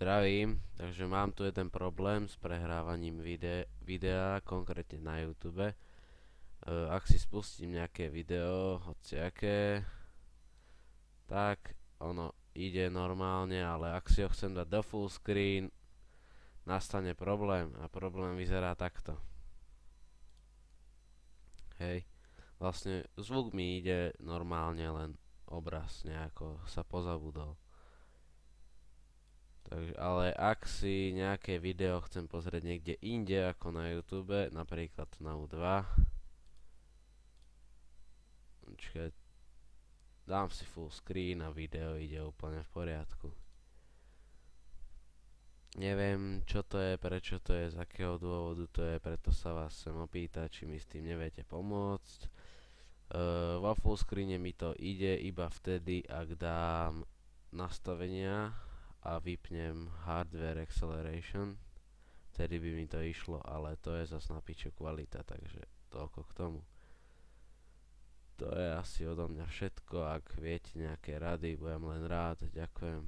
Zdravím, takže mám tu jeden problém s prehrávaním videa, konkrétne na YouTube. Ak si spustím nejaké video, hociaké, tak ono ide normálne, ale ak si ho chcem dať do full screen, nastane problém a problém vyzerá takto. Hej, vlastne zvuk mi ide normálne, len obraz nejako sa pozabudol. Takže, ale ak si nejaké video chcem pozrieť niekde inde ako na YouTube, napríklad na U2, počkaj, dám si full screen a video ide úplne v poriadku. Neviem, čo to je, prečo to je, z akého dôvodu to je, preto sa vás chcem opýtať, či mi s tým neviete pomôcť. Vo full screene mi to ide iba vtedy, ak dám nastavenia a vypnem hardware acceleration, vtedy by mi to išlo, ale to je zas na piču kvalita, takže toľko k tomu. To je asi odo mňa všetko, ak viete nejaké rady, budem len rád, ďakujem.